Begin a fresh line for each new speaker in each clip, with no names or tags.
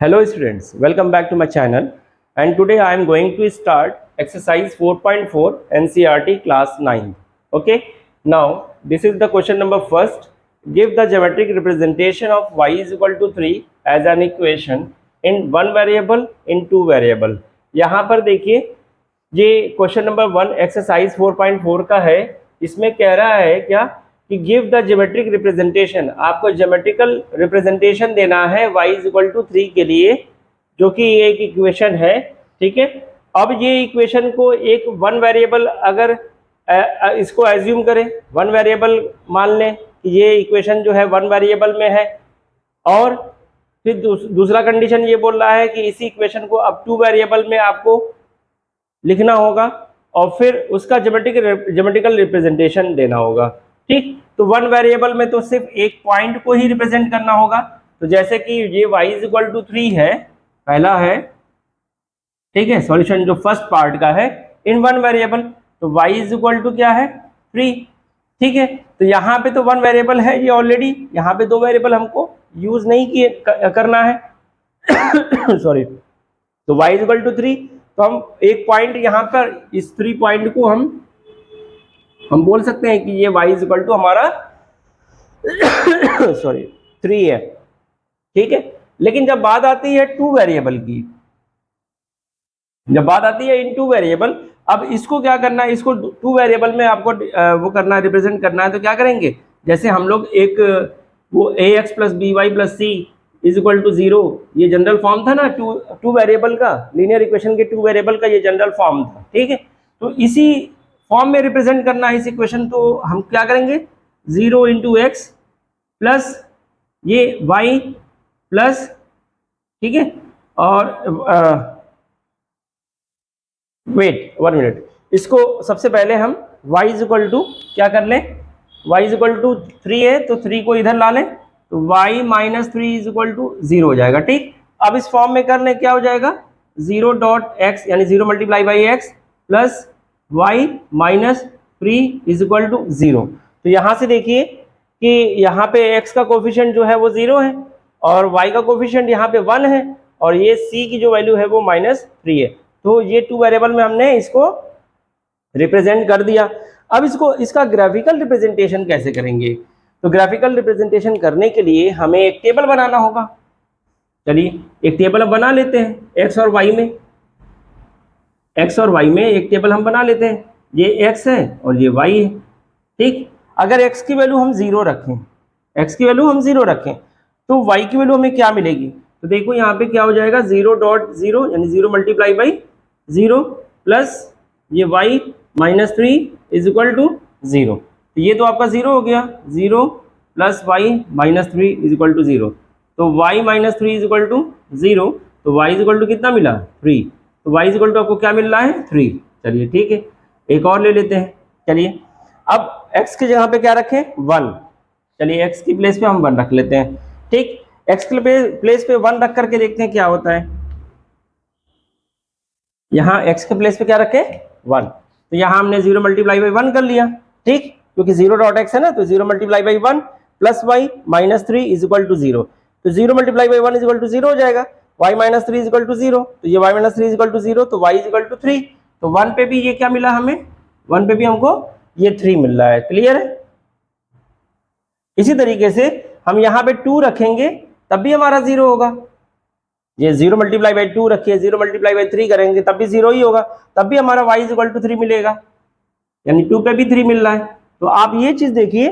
Hello students, welcome back to my channel and today I am going to start exercise 4.4 NCERT class 9. Okay, now this is the question number first. Give the geometric representation of y is equal to 3 as an equation in one variable in two variable. यहाँ पर देखिए ये question number 1 exercise 4.4 का है। इसमें कह रहा है क्या कि गिव द ज्योमेट्रिक रिप्रेजेंटेशन, आपको ज्योमेट्रिकल रिप्रेजेंटेशन देना है y इज इक्वल टू 3 के लिए, जो कि एक इक्वेशन है। ठीक है, अब ये इक्वेशन को एक वन वेरिएबल अगर इसको एज्यूम करें, वन वेरिएबल मान लें कि ये इक्वेशन जो है वन वेरिएबल में है, और फिर दूसरा कंडीशन ये बोल रहा है कि इसी इक्वेशन को अब टू वेरिएबल में आपको लिखना होगा और फिर उसका ज्योमेट्रिकल रिप्रेजेंटेशन देना होगा। ठीक, तो वन वेरिएबल में तो सिर्फ एक पॉइंट को ही रिप्रेजेंट करना होगा। तो जैसे कि ये y इज इक्वल टू 3 है, पहला है, ठीक है, सॉल्यूशन जो फर्स्ट पार्ट का है इन वन वेरिएबल, तो y इज इक्वल टू क्या है 3। ठीक है, तो यहाँ पे तो वन वेरिएबल है ये ऑलरेडी, यहाँ पे दो वेरिएबल हमको यूज नहीं किए करना है सॉरी, तो y इज इक्वल टू 3, तो हम एक पॉइंट यहाँ पर इस 3 पॉइंट को हम बोल सकते हैं कि ये y इज इक्वल टू हमारा सॉरी 3 है। ठीक है, लेकिन जब बात आती है टू वेरिएबल की, जब बात आती है इन टू वेरिएबल, अब इसको क्या करना है, इसको टू वेरिएबल में आपको वो करना है, रिप्रेजेंट करना है। तो क्या करेंगे, जैसे हम लोग एक वो ax plus B Y plus C is equal to 0, ये जनरल फॉर्म था ना टू वेरिएबल का, लीनियर इक्वेशन के टू वेरिएबल का ये जनरल फॉर्म था। ठीक है, तो इसी फॉर्म में रिप्रेजेंट करना है इस इक्वेशन, तो हम क्या करेंगे 0 इंटू एक्स प्लस ये y प्लस, ठीक है, और वेट 1 मिनट, इसको सबसे पहले हम y इज इक्वल टू क्या कर लें, y इज इक्वल टू 3 है तो 3 को इधर ला लें, तो y minus 3 is equal to 0 हो जाएगा। ठीक, अब इस फॉर्म में कर लें, क्या हो जाएगा 0 डॉट एक्स यानी 0 multiply by X plus y minus 3 is equal to 0। तो यहाँ से देखिए कि यहाँ पे x का कोफिशिएंट जो है वो 0 है और y का कोफिशिएंट यहाँ पे 1 है और ये c की जो वैल्यू है वो माइनस 3 है। तो ये टू वेरिएबल में हमने इसको रिप्रेजेंट कर दिया। अब इसका ग्राफिकल रिप्रेजेंटेशन कैसे करेंगे, तो ग्राफिकल रिप्रेजेंटेशन करने के लिए हमें एक टेबल बनाना होगा। चलिए एक टेबल हम बना लेते हैं, x और y में, x और y में एक टेबल हम बना लेते हैं, ये x है और ये y है। ठीक, अगर x की वैल्यू हम 0 रखें, x की वैल्यू हम 0 रखें तो y की वैल्यू हमें क्या मिलेगी, तो देखो यहाँ पे क्या हो जाएगा 0 डॉट 0 यानी 0 मल्टीप्लाई बाई 0 प्लस ये y minus 3 is equal to 0। तो ये तो आपका 0 हो गया, 0 plus y minus 3 is equal to 0, तो y minus 3 is equal to 0, तो y इज इक्वल टू कितना मिला 3, तो y इज इक्वल टू आपको क्या मिल रहा है 3। चलिए ठीक है, एक और ले लेते हैं। चलिए अब x की जगह पे क्या रखें 1, चलिए x की प्लेस पे हम 1 रख लेते हैं। ठीक, x के प्लेस पे 1 रख करके देखते हैं क्या होता है। यहाँ x के प्लेस पे क्या रखे 1, तो यहाँ हमने 0 मल्टीप्लाई बाई 1 कर लिया। ठीक, क्योंकि 0 डॉट x है ना, तो 0 multiply by 1 plus y minus 3 is equal to 0, तो 0 multiply by 1 is equal to 0 हो जाएगा, y minus 3 is equal to 0, तो ये y minus 3 is equal to 0, तो y इज इक्वल टू 3, तो 1 पे भी ये क्या मिला हमें, 1 पे भी हमको ये 3 मिल रहा है। क्लियर है। इसी तरीके से हम यहाँ पे 2 रखेंगे तब भी हमारा 0 होगा, ये 0 मल्टीप्लाई बाई 2 रखिए, 0 मल्टीप्लाई बाई 3 करेंगे तब भी 0 ही होगा, तब भी हमारा y इज इक्वल टू 3 मिलेगा, यानी 2 पे भी 3 मिल रहा है। तो आप ये चीज देखिए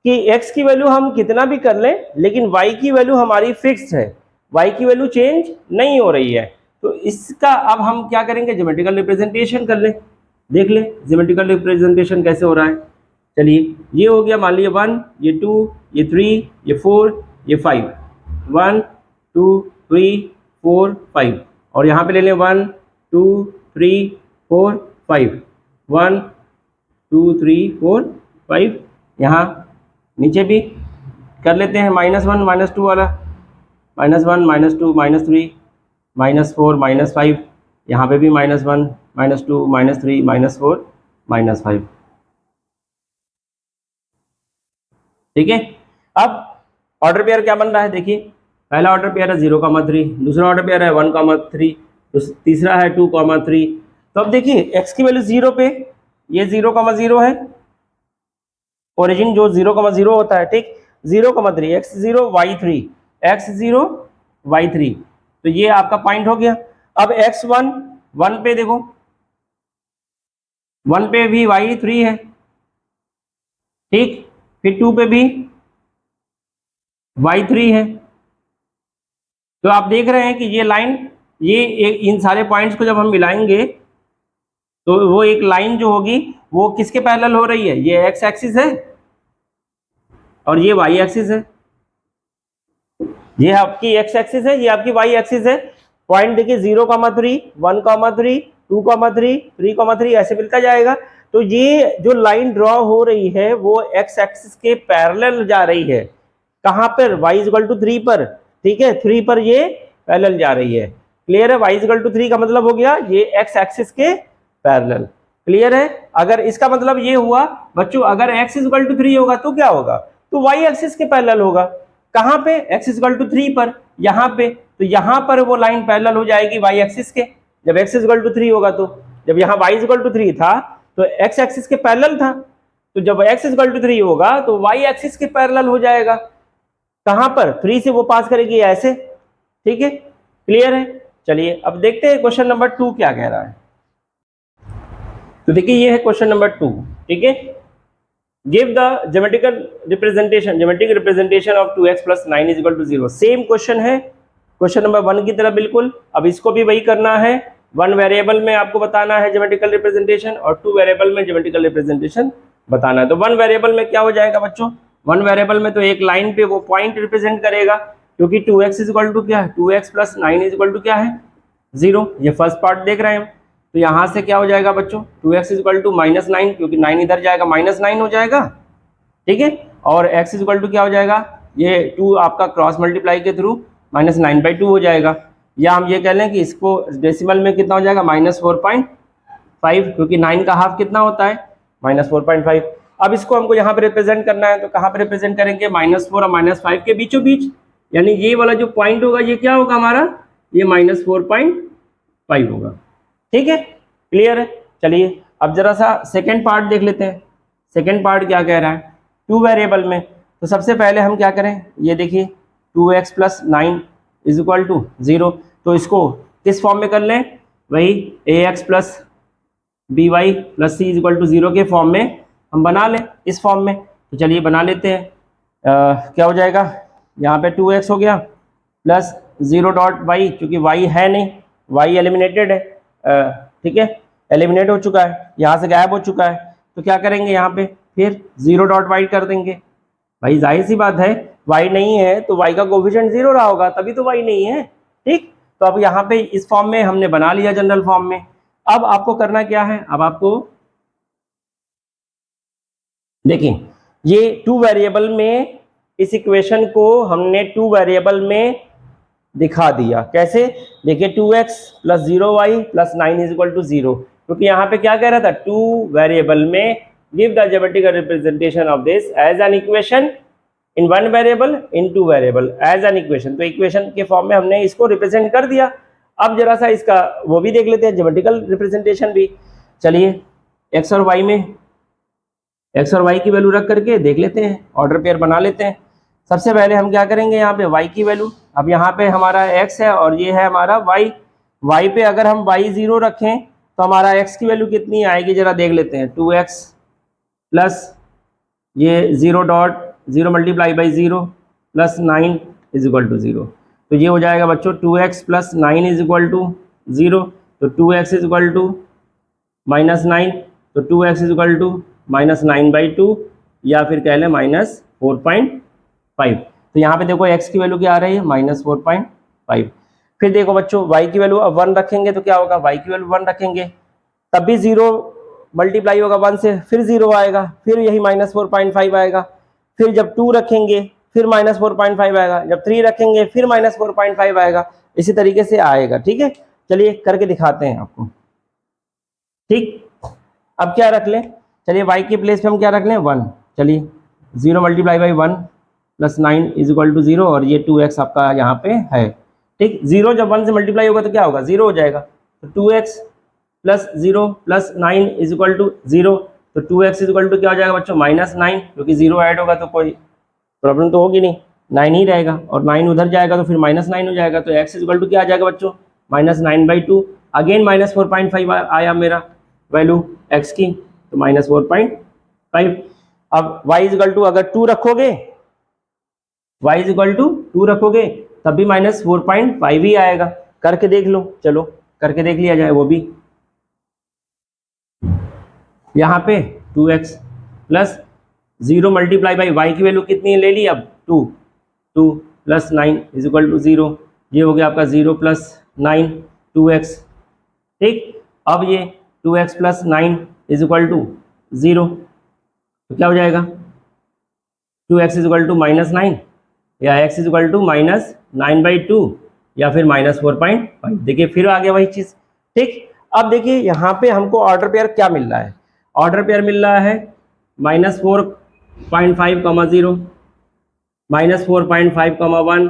कि x की वैल्यू हम कितना भी कर लें लेकिन y की वैल्यू हमारी फिक्स्ड है, y की वैल्यू चेंज नहीं हो रही है। तो इसका अब हम क्या करेंगे, ज्योमेट्रिकल रिप्रेजेंटेशन कर ले, देख ले ज्योमेट्रिकल रिप्रेजेंटेशन कैसे हो रहा है। चलिए ये हो गया, मान लीजिए 1, ये 2, ये 3, ये 4, ये 5, 1 2 3 4 5, और यहाँ पे ले लें 1 2 3 4 5, 1 2 3 4 5, यहाँ नीचे भी कर लेते हैं -1 -2 वाला, -1 -2 -3 -4 -5, यहाँ पे भी -1 -2 -3 -4 -5। ठीक है, अब ऑर्डर पेयर क्या बन रहा है देखिए, पहला ऑर्डर पेयर है 0,3, दूसरा ऑर्डर पेयर है 1,3, तीसरा है 2,3। तो अब देखिए x की वैल्यू 0 पे, ये 0,0 है, ओरिजिन जो 0,0 होता है, ठीक, 0,3, x0 y3, x0 y3, तो ये आपका पॉइंट हो गया। अब x1 1 पे देखो, 1 पे भी y3 है, ठीक, फिर 2 पे भी y3 है। तो आप देख रहे हैं कि ये लाइन, ये इन सारे पॉइंट्स को जब हम मिलाएंगे तो वो एक लाइन जो होगी वो किसके पैरेलल हो रही है, ये x एक्सिस है और ये y एक्सिस है। ये आपकी x एक्सिस है, ये आपकी y एक्सिस है। पॉइंट देखिए 0,3, 1,3, 2,3, 3,3 ऐसे मिलता जाएगा। तो ये जो लाइन ड्रॉ हो रही है वो x एक्सिस के पैरेलल जा रही है। कहां पर, y = 3 पर, ठीक है, 3 पर ये पैरेलल जा रही है। क्लियर है, y = 3 का मतलब हो गया ये x एक्सिस के पैरेलल। क्लियर है। अगर इसका मतलब ये हुआ बच्चों, अगर x = 3 होगा तो क्या होगा, तो y एक्सिस के पैरेलल होगा। कहां पे, x = 3 पर, यहां पे, तो यहां पर वो लाइन पैरेलल हो जाएगी y एक्सिस के, जब x = 3 होगा। तो जब यहाँ y = 3 था तो x एक्सिस के पैरेलल था, तो जब x = 3 होगा तो y एक्सिस के पैरेलल हो जाएगा। कहां पर, 3 से वो पास करेगी ऐसे, ठीक है, क्लियर है। चलिए अब देखते हैं क्वेश्चन नंबर 2 क्या कह रहा है। तो देखिए ये है क्वेश्चन नंबर 2, ठीक है। Give the geometric representation of 2x + 9 = 0। Same question है क्वेश्चन नंबर 1 की तरह बिल्कुल। अब इसको भी वही करना है, 1 वेरिएबल में आपको बताना है ज्योमेट्रिकल रिप्रेजेंटेशन और 2 वेरिएबल में ज्योमेट्रिकल रिप्रेजेंटेशन बताना है। तो 1 वेरिएबल में क्या हो जाएगा बच्चों, 1 वेरिएबल में तो एक लाइन पे वो पॉइंट रिप्रेजेंट करेगा, क्योंकि 2x = क्या है, 2x + 9 = क्या है, 0। ये फर्स्ट पार्ट देख रहे हैं हम। तो यहाँ से क्या हो जाएगा बच्चों, 2x = -9, क्योंकि 9 इधर जाएगा -9 हो जाएगा, ठीक है। और x = क्या हो जाएगा, ये 2 आपका क्रॉस मल्टीप्लाई के थ्रू -9/2 हो जाएगा। या हम ये कह लें कि इसको डेसिमल में कितना हो जाएगा, -4.5, क्योंकि 9 का हाफ कितना होता है, -4.5। अब इसको हमको यहाँ पे रिप्रेजेंट करना है, तो कहाँ पे रिप्रेजेंट करेंगे, -4 और -5 के बीचों बीच, यानी ये वाला जो पॉइंट होगा ये क्या होगा हमारा, ये -4.5 होगा, ठीक है, क्लियर है। चलिए अब जरा सा सेकेंड पार्ट देख लेते हैं। सेकेंड पार्ट क्या कह रहा है, 2 वेरिएबल में। तो सबसे पहले हम क्या करें, ये देखिए 2x + 9 = 0। तो इसको किस फॉर्म में कर लें, वही ax + by + c = 0 के फॉर्म में हम बना लें, इस फॉर्म में। तो चलिए बना लेते हैं। क्या हो जाएगा, यहाँ पे 2x हो गया प्लस 0.y, क्योंकि y है नहीं, y एलिमिनेटेड है, ठीक है, एलिमिनेट हो चुका है, यहाँ से गायब हो चुका है। तो क्या करेंगे, यहाँ पे फिर 0.y कर देंगे। भाई जाहिर सी बात है, y नहीं है तो y का कोफिशिएंट 0 रहा होगा, तभी तो y नहीं है, ठीक। तो अब यहाँ पे इस फॉर्म में हमने बना लिया, जनरल फॉर्म में। अब आपको करना क्या है, अब आपको देखिए ये 2 वेरिएबल में, इस इक्वेशन को हमने 2 वेरिएबल में दिखा दिया। कैसे, देखिए 2x + 0y + 9 = 0, क्योंकि यहाँ पे क्या कह रहा था, 2 वेरिएबल में give the geometrical representation of this as an equation in 1 variable in 2 variable as an equation. तो इक्वेशन के फॉर्म में हमने इसको रिप्रेजेंट कर दिया। अब जरा सा इसका वो भी देख लेते हैं, ज्योमेट्रिकल रिप्रेजेंटेशन भी। चलिए x और y में, x और y की वैल्यू रख करके देख लेते हैं, ऑर्डर पेयर बना लेते हैं। सबसे पहले हम क्या करेंगे, यहाँ पे y की वैल्यू, अब यहाँ पे हमारा x है और ये है हमारा y। y पे अगर हम y 0 रखें तो हमारा x की वैल्यू कितनी आएगी, जरा देख लेते हैं। 2x प्लस ये 0.0 × 0 + 9 = 0। तो ये हो जाएगा बच्चों 2x + 9 = 0। तो 2x = -9, तो 2x = -9/2, या फिर कह लें -4.5। तो यहाँ पे देखो x की वैल्यू क्या आ रही है, -4.5। फिर देखो बच्चों y की वैल्यू अब 1 रखेंगे तो क्या होगा, y की वैल्यू 1 रखेंगे तब भी 0 मल्टीप्लाई होगा 1 से, फिर 0 आएगा, फिर यही -4.5 आएगा। फिर जब 2 रखेंगे फिर -4.5 आएगा, जब 3 रखेंगे फिर -4.5 आएगा, इसी तरीके से आएगा, ठीक है। चलिए करके दिखाते हैं आपको, ठीक। अब क्या रख लें, चलिए y के प्लेस पे हम क्या रख लें, 1। चलिए 0 × 1 प्लस 9 इज इक्वल टू 0 और ये 2x आपका यहाँ पे है। ठीक, 0 जब 1 से मल्टीप्लाई होगा तो क्या होगा, 0 हो जाएगा। तो 2x plus 0 plus 9 is equal to 0, तो 2x इज इक्वल टू क्या हो जाएगा बच्चों, -9, क्योंकि 0 ऐड होगा तो कोई प्रॉब्लम तो होगी नहीं, 9 ही रहेगा, और 9 उधर जाएगा तो फिर -9 हो जाएगा। तो x इज इक्वल टू क्या आ जाएगा बच्चों, -9/2। अगेन -4.5 आया मेरा वैल्यू x की, तो -4.5। अब y इज इक्वल टू अगर 2 रखोगे, y इज इक्वल टू 2 रखोगे तब भी -4.5 ही आएगा। करके देख लो, चलो करके देख लिया जाए वो भी। यहाँ पे 2x plus 0 multiply by y की वैल्यू कितनी ले ली अब 2 प्लस 9 इज इक्वल टू 0, ये हो गया आपका 0 प्लस 9 2x। ठीक, अब ये 2x plus 9 is equal to 0, तो क्या हो जाएगा 2x इज इक्वल टू -9 या x इज इक्वल टू -9/2 या फिर -4.5। देखिए फिर आ गया वही चीज़। ठीक, अब देखिए यहाँ पे हमको ऑर्डर पेयर क्या मिल रहा है, ऑर्डर पेयर मिल रहा है -4.5, 0, -4.5, 1,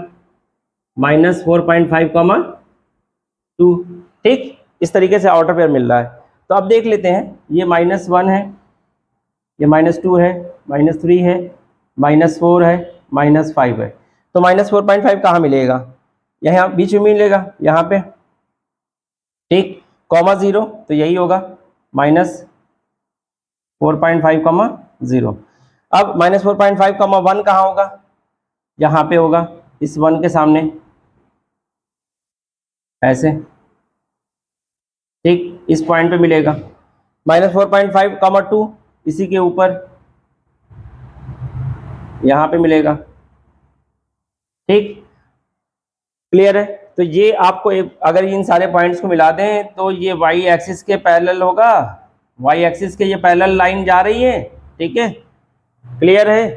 -4.5, 2। ठीक, इस तरीके से ऑर्डर पेयर मिल रहा है। तो अब देख लेते हैं, ये -1 है, ये -2 है, -3 है, -4 है, -5 है। तो -4.5 कहाँ मिलेगा, यहाँ बीच में मिलेगा यहाँ पे। ठीक, (0) तो यही होगा -4.5, 0। अब -4.5, 1 कहाँ होगा, यहाँ पे होगा, इस 1 के सामने ऐसे। ठीक, इस पॉइंट पे मिलेगा। -4.5, 2 इसी के ऊपर यहाँ पे मिलेगा। ठीक, क्लियर है। तो ये आपको अगर इन सारे पॉइंट्स को मिला दें तो ये y एक्सिस के पैरेलल होगा, y एक्सिस के ये पैरेलल लाइन जा रही है। ठीक है, क्लियर है।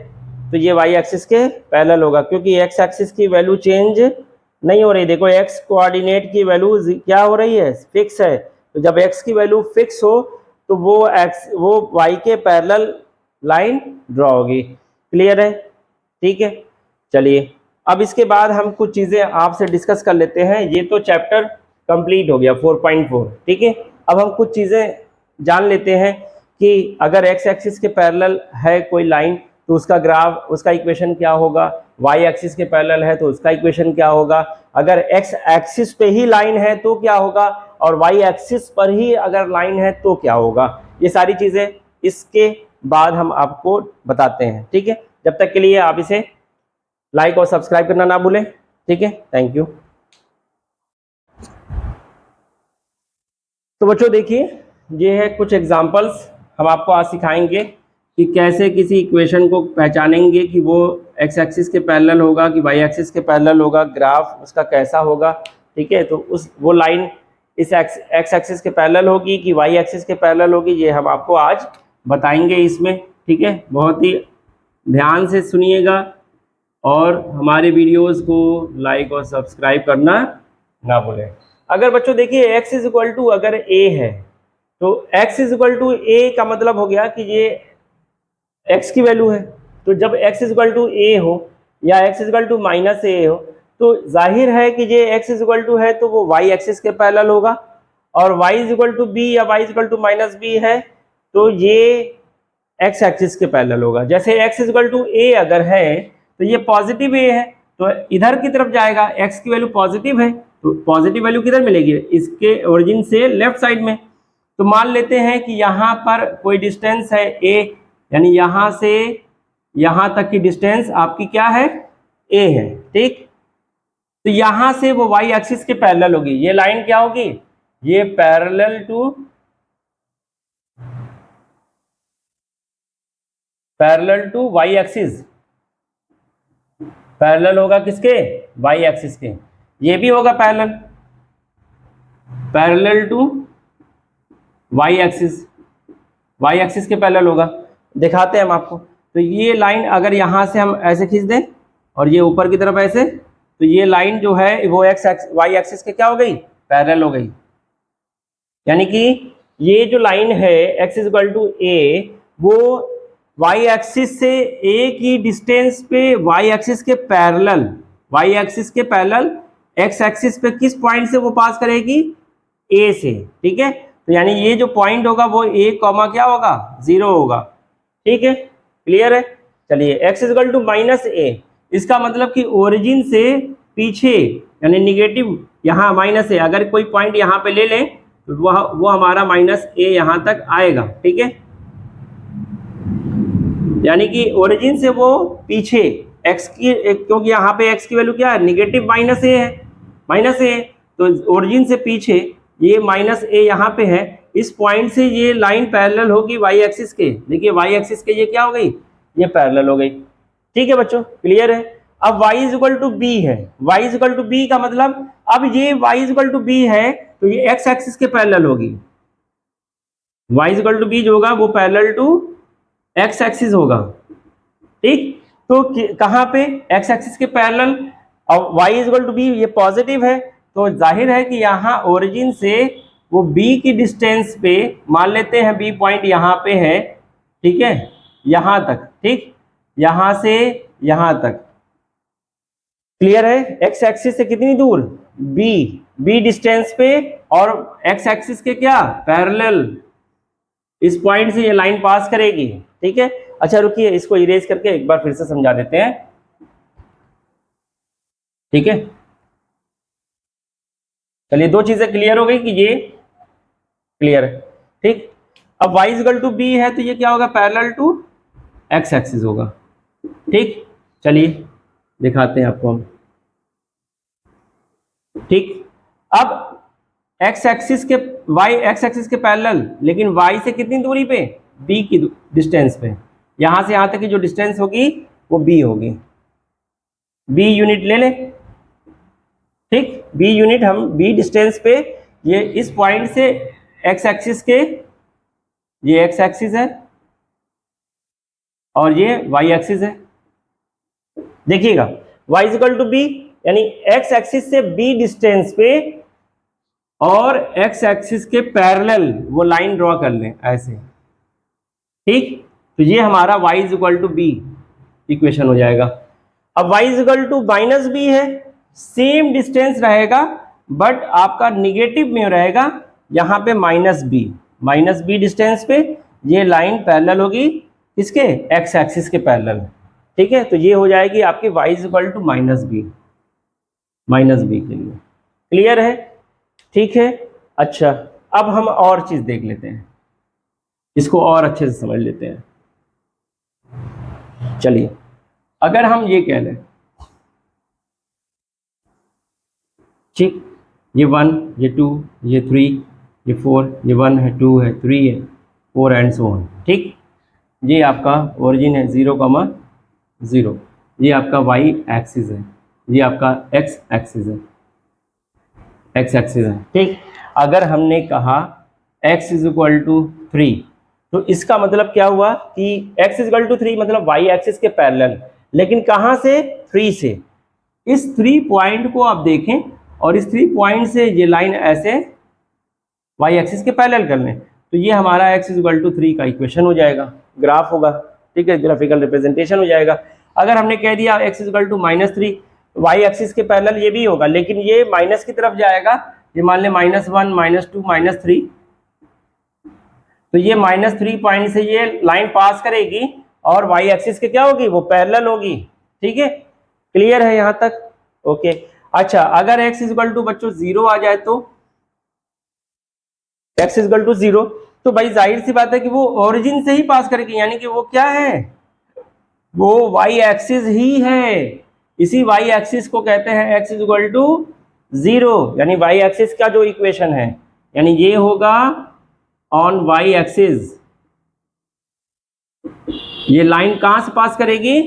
तो ये y एक्सिस के पैरेलल होगा, क्योंकि x एक्सिस की वैल्यू चेंज नहीं हो रही। देखो x कोऑर्डिनेट की वैल्यू क्या हो रही है, फिक्स है। तो जब x की वैल्यू फिक्स हो तो वो y के पैरेलल लाइन ड्रॉ होगी। क्लियर है, ठीक है। चलिए अब इसके बाद हम कुछ चीज़ें आपसे डिस्कस कर लेते हैं। ये तो चैप्टर कंप्लीट हो गया 4.4। ठीक है, अब हम कुछ चीज़ें जान लेते हैं कि अगर x एक्सिस के पैरेलल है कोई लाइन तो उसका ग्राफ, उसका इक्वेशन क्या होगा, y एक्सिस के पैरेलल है तो उसका इक्वेशन क्या होगा, अगर x एक्सिस पे ही लाइन है तो क्या होगा, और y एक्सिस पर ही अगर लाइन है तो क्या होगा। ये सारी चीज़ें इसके बाद हम आपको बताते हैं। ठीक है, जब तक के लिए आप इसे लाइक और सब्सक्राइब करना ना भूलें। ठीक है, थैंक यू। तो बच्चों देखिए, ये है कुछ एग्जांपल्स हम आपको आज सिखाएंगे कि कैसे किसी इक्वेशन को पहचानेंगे कि वो x एक्सिस के पैरेलल होगा कि y एक्सिस के पैरेलल होगा, ग्राफ उसका कैसा होगा। ठीक है, तो वो लाइन इस x एक्सिस के पैरेलल होगी कि y एक्सिस के पैरेलल होगी, ये हम आपको आज बताएंगे इसमें। ठीक है, बहुत ही ध्यान से सुनिएगा और हमारे वीडियोस को लाइक और सब्सक्राइब करना ना भूलें। अगर बच्चों देखिए x इज इक्वल टू अगर a है तो x is equal to a का मतलब हो गया कि ये x की वैल्यू है। तो जब x is equal to a हो या x is equal to -a हो तो जाहिर है कि ये x इज इक्वल टू है तो वो y एक्सिस के पैरेलल होगा, और y is equal to b या y is equal to -b है तो ये x एक्सिस के पैरेलल होगा। जैसे x is equal to a अगर है तो ये पॉजिटिव a है तो इधर की तरफ जाएगा, x की वैल्यू पॉजिटिव है तो पॉजिटिव वैल्यू किधर मिलेगी, इसके ओरिजिन से लेफ्ट साइड में। तो मान लेते हैं कि यहाँ पर कोई डिस्टेंस है a, यानी यहाँ से यहाँ तक की डिस्टेंस आपकी क्या है, a है। ठीक, तो यहाँ से वो y एक्सिस के पैरेलल होगी। ये लाइन क्या होगी, ये parallel to y axis, parallel होगा किसके, y एक्सिस के। ये भी होगा पैरेलल टू y एक्सिस के पैरेलल होगा। दिखाते हैं हम आपको। तो ये लाइन अगर यहाँ से हम ऐसे खींच दें और ये ऊपर की तरफ ऐसे, तो ये लाइन जो है वो y एक्सिस के क्या हो गई, पैरेलल हो गई। यानी कि ये जो लाइन है x is equal to a वो वाई एक्सिस से ए की डिस्टेंस पे वाई एक्सिस के पैरेलल, वाई एक्सिस के पैरेलल एक्स एक्सिस पे किस पॉइंट से वो पास करेगी, ए से। ठीक है, तो यानी ये जो पॉइंट होगा वो ए कॉमा क्या होगा, 0 होगा। ठीक है, क्लियर है। चलिए x इजकल टू माइनस ए, इसका मतलब कि ओरिजिन से पीछे यानी निगेटिव यहाँ माइनस ए, अगर कोई पॉइंट यहाँ पे ले लें तो वो हमारा माइनस ए यहाँ तक आएगा। ठीक है, यानी कि ओरिजिन से वो पीछे x की, क्योंकि यहाँ पे x की वैल्यू क्या है, निगेटिव माइनस ए है, माइनस ए, तो ओरिजिन से पीछे ये माइनस ए यहाँ पे है, इस पॉइंट से ये लाइन पैरेलल होगी वाई एक्सिस के। देखिए वाई एक्सिस के ये क्या हो गई, ये पैरेलल हो गई। ठीक है बच्चों, क्लियर है। अब y is equal to B है, y is equal to B का मतलब अब ये y is equal to B है तो ये x एक्सिस के पैरेलल होगी। y is equal to B जो होगा वो पैरेलल टू x एक्सिस होगा। ठीक, तो कहाँ पे x एक्सिस के पैरेलल, और y is equal to B ये पॉजिटिव है, तो जाहिर है कि यहाँ ओरिजिन से वो b की डिस्टेंस पे, मान लेते हैं b पॉइंट यहाँ पे है, ठीक है, यहाँ तक, ठीक, यहाँ से यहाँ तक, क्लियर है। x एक्सिस से कितनी दूर, b डिस्टेंस पे, और x एक्सिस के क्या पैरेलल, इस पॉइंट से ये लाइन पास करेगी। ठीक है, अच्छा रुकिए, इसको इरेज करके एक बार फिर से समझा देते हैं। ठीक है, चलिए दो चीजें क्लियर हो गई कि ये क्लियर है। ठीक, अब y इक्वल टू बी है तो ये क्या होगा, पैरेलल टू x एक्सिस होगा। ठीक, चलिए दिखाते हैं आपको हम। ठीक, अब x एक्सिस के x एक्सिस के पैरेलल, लेकिन y से कितनी दूरी पे, b की डिस्टेंस पे, यहां से यहां तक की जो डिस्टेंस होगी वो b होगी, b यूनिट ले लें। ठीक, b यूनिट, हम b डिस्टेंस पे, ये इस पॉइंट से x एक्सिस के, ये x एक्सिस है और ये y एक्सिस है। देखिएगा y is equal to B, यानी x एक्सिस से b डिस्टेंस पे और x एक्सिस के पैरेलल वो लाइन ड्रॉ कर लें ऐसे। ठीक, तो ये हमारा y is equal to B equation हो जाएगा। अब y is equal to minus B है, सेम डिस्टेंस रहेगा बट आपका निगेटिव में रहेगा, यहाँ पे माइनस बी डिस्टेंस पे ये लाइन पैरेलल होगी किसके, x एक्सिस के पैरेलल। ठीक है, तो ये हो जाएगी आपकी y is equal to minus B के लिए। क्लियर है, ठीक है। अच्छा, अब हम और चीज देख लेते हैं, इसको और अच्छे से समझ लेते हैं। चलिए, अगर हम ये कह लें, ठीक, ये 1, ये 2, ये 3, ये 4, ये 1 है, 2 है, 3 है, 4 एंड सो ऑन। ठीक, ये आपका ओरिजिन है 0,0, ये आपका y एक्सिस है, ये आपका x एक्सिस है। ठीक, अगर हमने कहा x इज इक्वल टू 3, तो इसका मतलब क्या हुआ कि x इज इक्वल टू 3 मतलब y एक्सिस के पैरेलल, लेकिन कहाँ से, 3 से। इस 3 पॉइंट को आप देखें और इस 3 पॉइंट से ये लाइन ऐसे y एक्सिस के पैरेलल कर लें, तो ये हमारा x इज इक्वल टू 3 का इक्वेशन हो जाएगा, ग्राफ होगा। ठीक है, ग्राफिकल रिप्रेजेंटेशन हो जाएगा। अगर हमने कह दिया x is equal to -3, y axis के पैरेलल ये भी होगा, लेकिन ये माइनस की तरफ जाएगा, ये मान लें -1, -2, -3, तो ये -3 पॉइंट से ये लाइन पास करेगी और y एक्सिस के क्या होगी, वो पैरेलल होगी। ठीक है, क्लियर है यहां तक, ओके। अच्छा, अगर x इज इक्वल टू बच्चों 0 आ जाए तो, x इज इक्वल टू 0, तो भाई जाहिर सी बात है कि वो ओरिजिन से ही पास करेगी, यानी कि वो क्या है, वो y एक्सिस ही है। इसी y एक्सिस को कहते हैं x इज इक्वल टू 0, यानी y एक्सिस का जो इक्वेशन है, यानी ये होगा ऑन y एक्सिस, ये लाइन कहां से पास करेगी,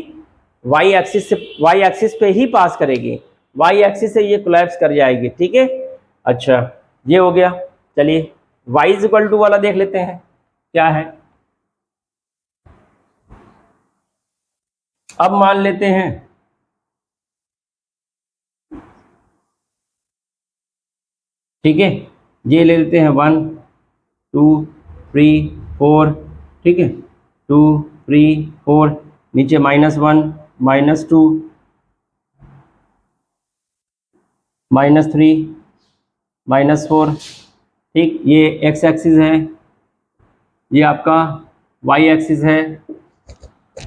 y एक्सिस से, y एक्सिस पे ही पास करेगी, y एक्सिस से ये कोलैप्स कर जाएगी। ठीक है, अच्छा ये हो गया। चलिए y इज इक्वल टू वाला देख लेते हैं क्या है। अब मान लेते हैं, ठीक है, ये ले लेते हैं 1, 2, 3, 4, ठीक है, 2, 3 4, नीचे -1 -2 -3 -4, ठीक। ये एक्स एक्सिस है, ये आपका वाई एक्सिस है,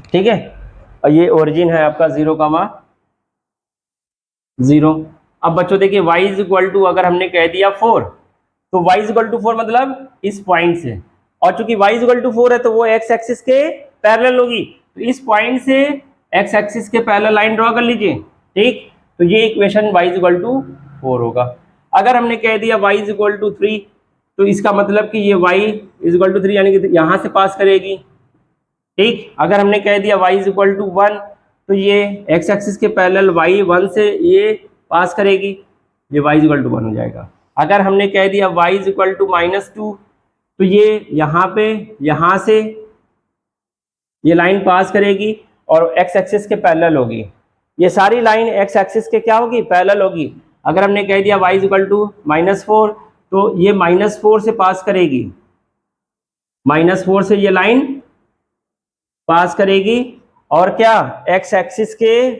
ठीक है। और ये ओरिजिन है आपका 0,0। अब बच्चों देखिए y इज इक्वल टू, अगर हमने कह दिया 4, तो y इज इक्वल टू 4 मतलब इस पॉइंट से, और चूंकि y इज इक्वल टू 4 है तो वो x एक्सिस के पैरेलल होगी, तो इस पॉइंट से x एक्सिस के पैरेलल लाइन ड्रॉ कर लीजिए, ठीक। तो ये equation y is equal to 4 होगा। अगर हमने कह दिया y इज इक्वल टू 3, तो इसका मतलब कि ये y इज इक्वल टू 3 यानी कि यहाँ से पास करेगी, ठीक। अगर हमने कह दिया y इज इक्वल टू 1, तो ये x एक्सिस के पैरेलल y 1 से ये पास करेगी, ये y इज इक्वल टू 1 हो जाएगा। अगर हमने कह दिया y इज इक्वल टू -2, तो ये यहाँ पे यहाँ से ये लाइन पास करेगी और x एक्सिस के पैरेलल होगी। ये सारी लाइन x एक्सिस के क्या होगी, पैरेलल होगी। अगर हमने कह दिया y इज इक्वल टू -4, तो ये -4 से पास करेगी, -4 से ये लाइन पास करेगी और क्या x एक्सिस के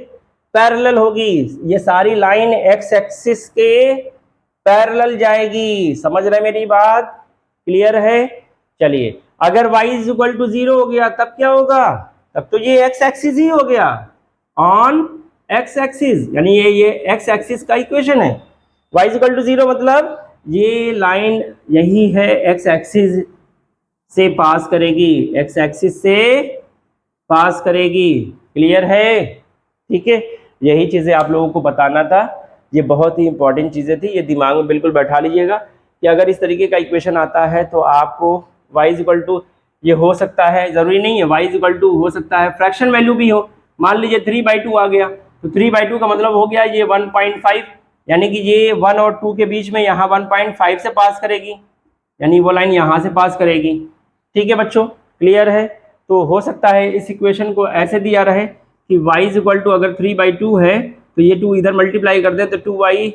पैरेलल होगी। ये सारी लाइन x एक्सिस के पैरेलल जाएगी। समझ रहे मेरी बात, क्लियर है। चलिए, अगर y इज इक्वल टू 0 हो गया तब क्या होगा, तब तो ये x एक्सिस ही हो गया, ऑन x एक्सिस, यानी ये x एक्सिस का इक्वेशन है। y इज इक्वल टू 0 मतलब ये लाइन यही है, x एक्सिस से पास करेगी, x एक्सिस से पास करेगी, क्लियर है, ठीक है। यही चीज़ें आप लोगों को बताना था, ये बहुत ही इंपॉर्टेंट चीज़ें थी, ये दिमाग में बिल्कुल बैठा लीजिएगा कि अगर इस तरीके का इक्वेशन आता है तो आपको y इज इक्वल टू, ये हो सकता है, ज़रूरी नहीं है, y इज इक्वल टू हो सकता है फ्रैक्शन वैल्यू भी हो। मान लीजिए 3/2 आ गया, तो 3/2 का मतलब हो गया ये 1.5, यानी कि ये 1 और 2 के बीच में यहाँ 1.5 से पास करेगी, यानी वो लाइन यहाँ से पास करेगी, ठीक है बच्चों, क्लियर है। तो हो सकता है इस इक्वेशन को ऐसे दिया रहे कि y इज इक्वल टू, अगर 3/2 है तो ये 2 इधर मल्टीप्लाई कर दे तो 2y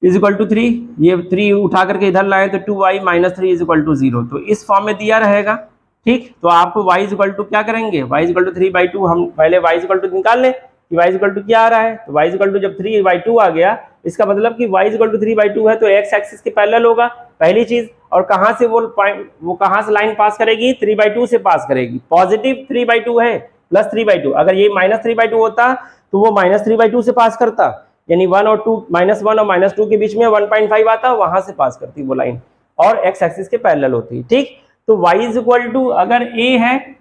इज इक्वल टू 3, ये 3 उठा करके इधर लाए तो 2y - 3 इज इक्वल टू 0, तो इस फॉर्म में दिया रहेगा, ठीक। तो आपको y इज इक्वल टू क्या करेंगे, y इज इक्वल टू 3/2, हम पहले y इज इक्वल टू निकाल लें कि y इज इक्वल टू क्या आ रहा है। तो y इज इक्वल टू जब 3/2 आ गया, इसका मतलब कि y इज इक्वल टू 3/2 है तो x एक्सिस के पैरेलल होगा, पहली चीज। और कहाँ से वो कहाँ से लाइन पास करेगी, 3/2 से पास करेगी। पॉजिटिव 3/2 है, प्लस 3/2, अगर ये -3/2 होता तो वो -3/2 से पास करता, यानी 1 और 2, -1 और -2 के बीच में 1.5 आता, वहां से पास करती वो लाइन और x एक्सिस के पैरेलल होती, ठीक। तो y इज इक्वल टू, अगर a है,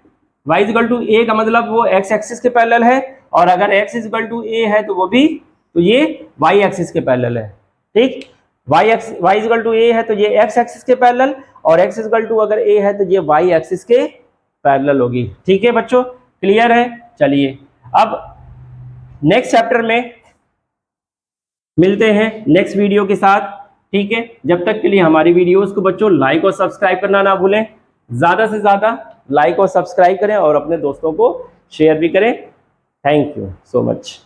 y is equal to a का मतलब वो x एक्सिस के पैरेलल है, और अगर x is equal to a है तो वो भी, तो ये y एक्सिस के पैरेलल है, ठीक। y is equal to a है तो ये x एक्सिस के पैरेलल, और x इज इक्वल टू अगर a है तो ये y एक्सिस के पैरेलल होगी, ठीक है बच्चों, क्लियर है। चलिए, अब नेक्स्ट चैप्टर में मिलते हैं नेक्स्ट वीडियो के साथ, ठीक है। जब तक के लिए हमारी वीडियोस को बच्चों लाइक और सब्सक्राइब करना ना भूलें, ज़्यादा से ज़्यादा लाइक और सब्सक्राइब करें और अपने दोस्तों को शेयर भी करें। Thank you so much.